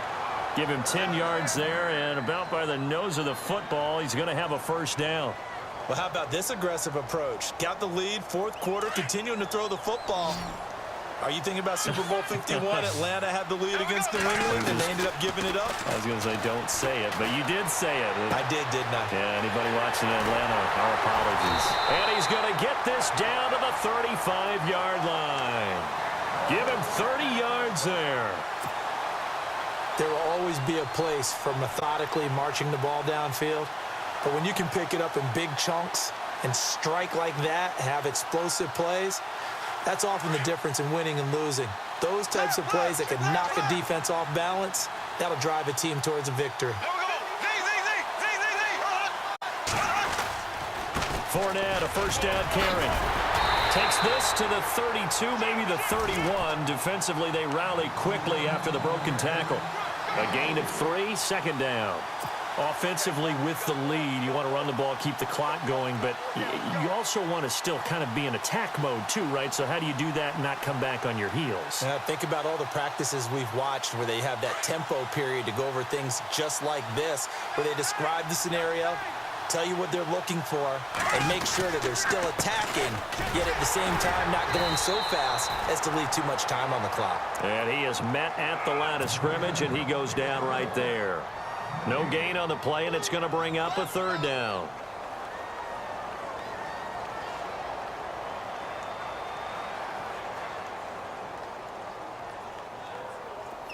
Give him 10 yards there, and about by the nose of the football, he's going to have a first down. Well, how about this aggressive approach? Got the lead, fourth quarter, continuing to throw the football. Are you thinking about Super Bowl 51? Atlanta had the lead against New England, and they ended up giving it up? I was going to say, don't say it, but you did say it. I did, didn't I? Yeah, anybody watching Atlanta, our apologies. And he's going to get this down to the 35-yard line. Give him 30 yards there. There will always be a place for methodically marching the ball downfield. But when you can pick it up in big chunks and strike like that, have explosive plays, that's often the difference in winning and losing. Those types of plays that can knock a defense off balance, that'll drive a team towards a victory. Fournette, a first down carry. Takes this to the 32, maybe the 31. Defensively, they rally quickly after the broken tackle. A gain of 3, second down. Offensively with the lead, you want to run the ball, keep the clock going, but you also want to still kind of be in attack mode too, right? So how do you do that and not come back on your heels? Think about all the practices we've watched where they have that tempo period to go over things just like this, where they describe the scenario, tell you what they're looking for, and make sure that they're still attacking, yet at the same time not going so fast as to leave too much time on the clock. And he is met at the line of scrimmage, and he goes down right there. No gain on the play, and it's going to bring up a third down.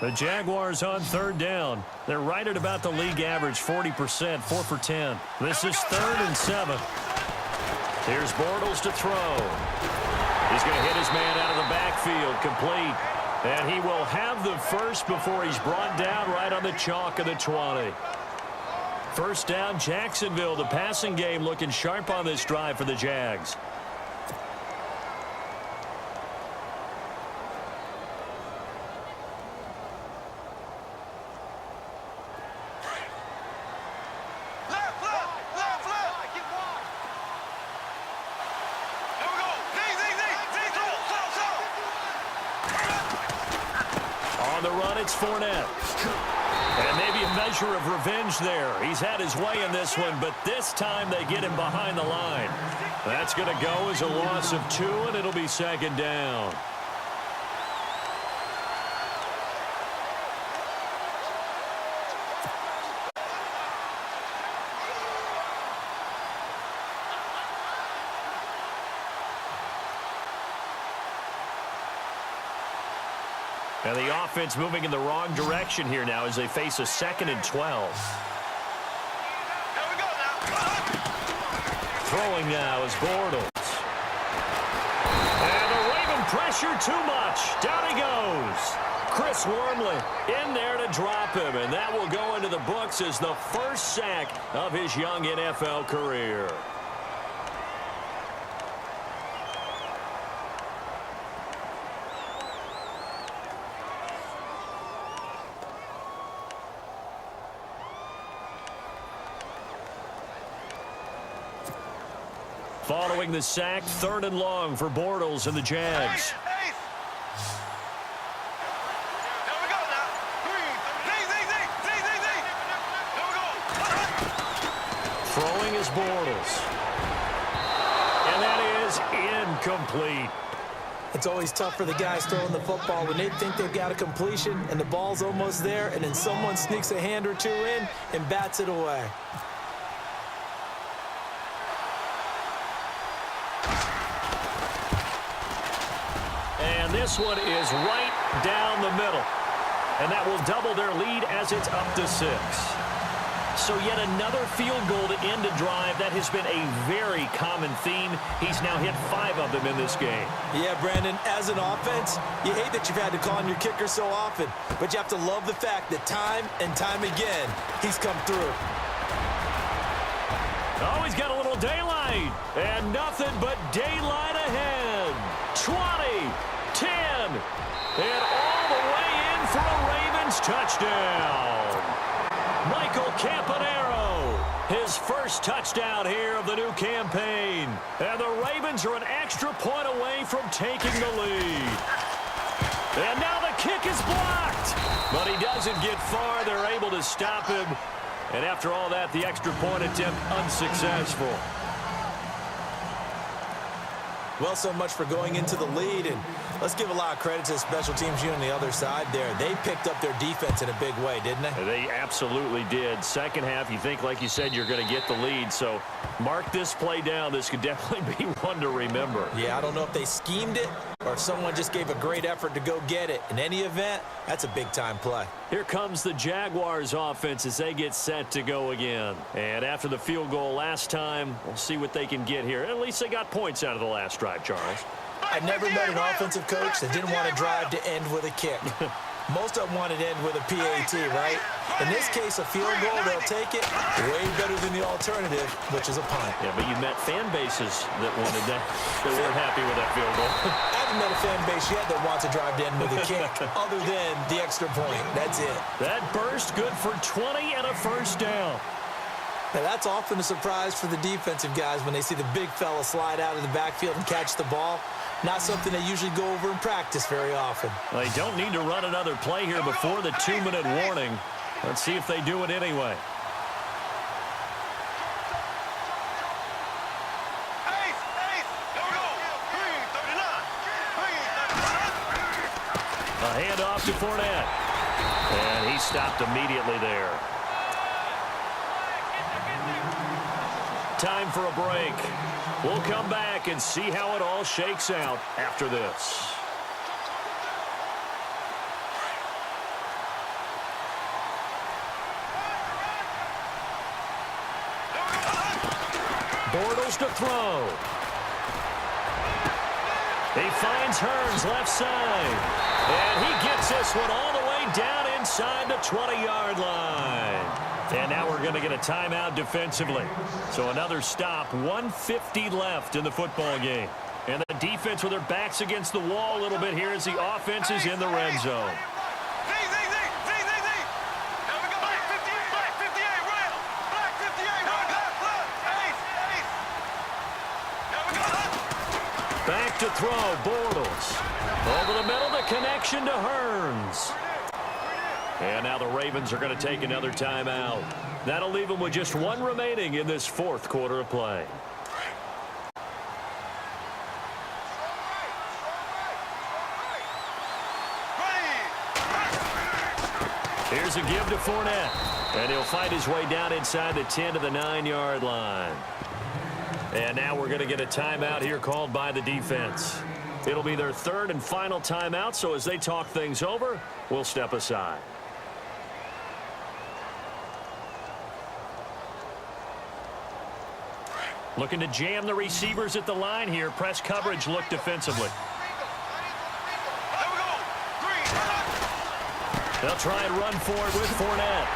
The Jaguars on third down. They're right at about the league average, 40%, 4 for 10. This is 3rd and 7. Here's Bortles to throw. He's going to hit his man out of the backfield, complete. And he will have the first before he's brought down right on the chalk of the 20. First down, Jacksonville. The passing game looking sharp on this drive for the Jags. On the run, it's Fournette. And maybe a measure of revenge there. He's had his way in this one, but this time they get him behind the line. That's going to go as a loss of 2, and it'll be second down. And the offense moving in the wrong direction here now as they face a 2nd and 12. Throwing now is Bortles. And the Raven pressure too much. Down he goes. Chris Wormley in there to drop him. And that will go into the books as the first sack of his young NFL career. Following the sack, 3rd and long for Bortles and the Jags. Throwing is Bortles. And that is incomplete. It's always tough for the guys throwing the football when they think they've got a completion and the ball's almost there, and then someone sneaks a hand or two in and bats it away. And this one is right down the middle. And that will double their lead as it's up to 6. So yet another field goal to end a drive. That has been a very common theme. He's now hit 5 of them in this game. Yeah, Brandon, as an offense, you hate that you've had to call on your kicker so often. But you have to love the fact that time and time again, he's come through. Oh, he's got a little daylight. And nothing but daylight ahead. 20. 10. And all the way in for a Ravens touchdown. Michael Campanaro, his first touchdown here of the new campaign. And the Ravens are an extra point away from taking the lead. And now the kick is blocked. But he doesn't get far. They're able to stop him. And after all that, the extra point attempt unsuccessful. Well, so much for going into the lead, and let's give a lot of credit to the special teams unit on the other side there. They picked up their defense in a big way, didn't they? They absolutely did. Second half, you think, like you said, you're going to get the lead. So mark this play down. This could definitely be one to remember. Yeah, I don't know if they schemed it or if someone just gave a great effort to go get it. In any event, that's a big-time play. Here comes the Jaguars offense as they get set to go again. And after the field goal last time, we'll see what they can get here. At least they got points out of the last drive, Charles. I've never met an offensive coach that didn't want to drive to end with a kick. Most of them want to end with a PAT, right? In this case, a field goal, they'll take it way better than the alternative, which is a punt. Yeah, but you met fan bases that wanted that. They weren't happy with that field goal. I haven't met a fan base yet that wants to drive to end with a kick, other than the extra point. That's it. That burst good for 20 and a first down. Now, that's often a surprise for the defensive guys when they see the big fella slide out of the backfield and catch the ball. Not something they usually go over in practice very often. Well, they don't need to run another play here before the 2-minute warning. Let's see if they do it anyway. A handoff to Fournette. And he stopped immediately there. Time for a break. We'll come back and see how it all shakes out after this. Bortles to throw. He finds Hearns left side. And he gets this one all the way down inside the 20-yard line. And now we're going to get a timeout defensively. So another stop, 1:50 left in the football game. And the defense with their backs against the wall a little bit here as the offense is in the red zone. Back to throw, Bortles. Over the middle, the connection to Hearns. And now the Ravens are going to take another timeout. That'll leave them with just one remaining in this fourth quarter of play. Here's a give to Fournette. And he'll find his way down inside the 10 to the 9-yard line. And now we're going to get a timeout here called by the defense. It'll be their third and final timeout, so as they talk things over, we'll step aside. Looking to jam the receivers at the line here. Press coverage look defensively. They'll try and run for it with Fournette.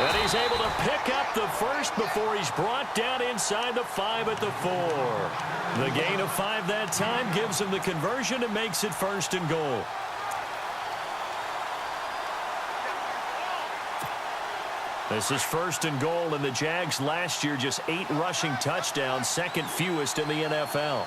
And he's able to pick up the first before he's brought down inside the 5 at the 4. The gain of 5 that time gives him the conversion and makes it first and goal. This is first and goal, and the Jags last year just 8 rushing touchdowns, second fewest in the NFL.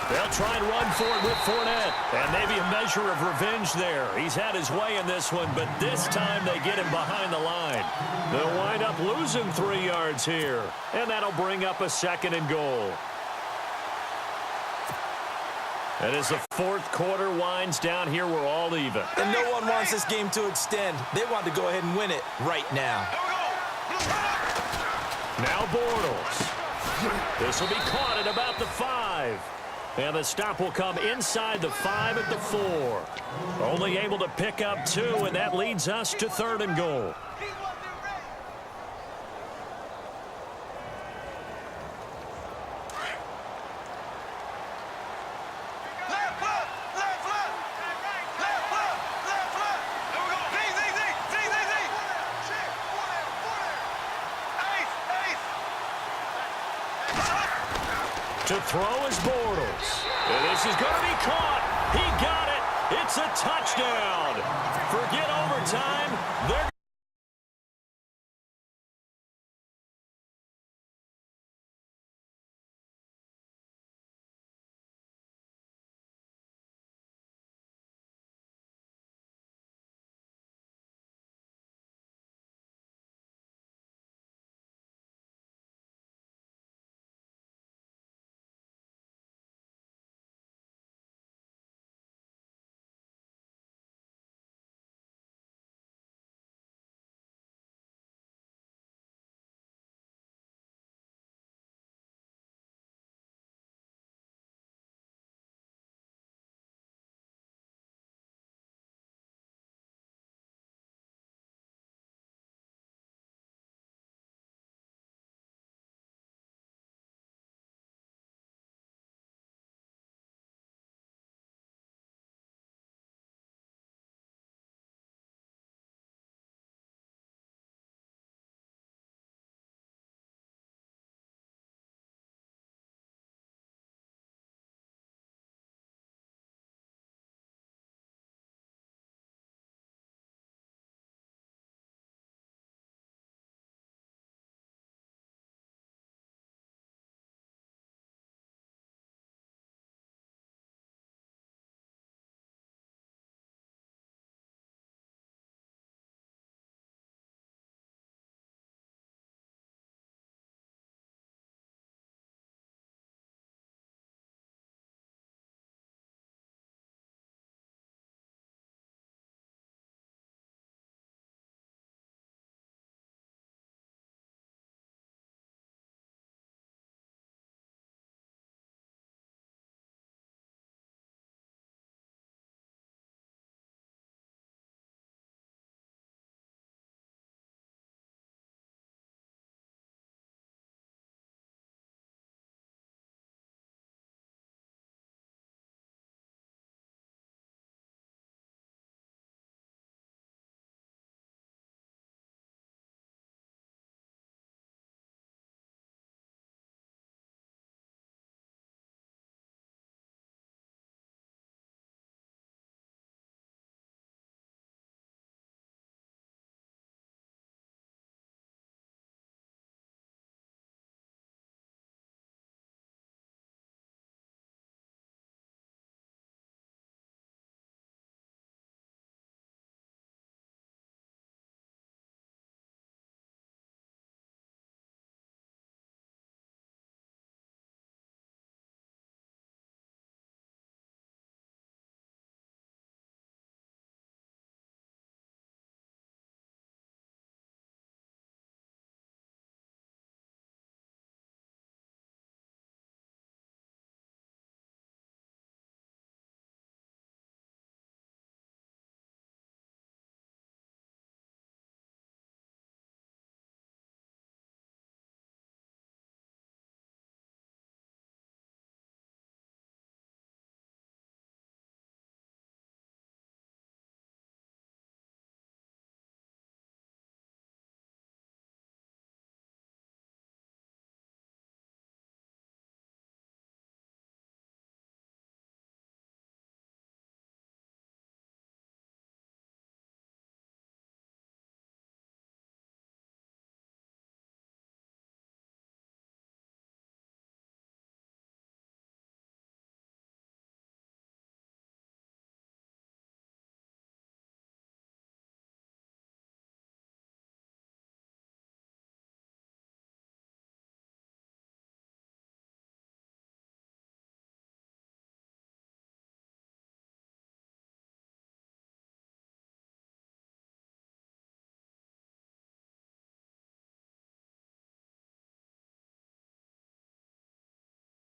They'll try and run for it with Fournette. And maybe a measure of revenge there. He's had his way in this one, but this time they get him behind the line. They'll wind up losing 3 yards here. And that'll bring up a second and goal. And as the fourth quarter winds down here, we're all even. And no one wants this game to extend. They want to go ahead and win it right now. Now Bortles. This will be caught at about the 5. And the stop will come inside the 5 at the 4. Only able to pick up 2, and that leads us to third and goal. to throw is Bortles. And this is going to be caught. He got it. It's a touchdown. Forget overtime. They're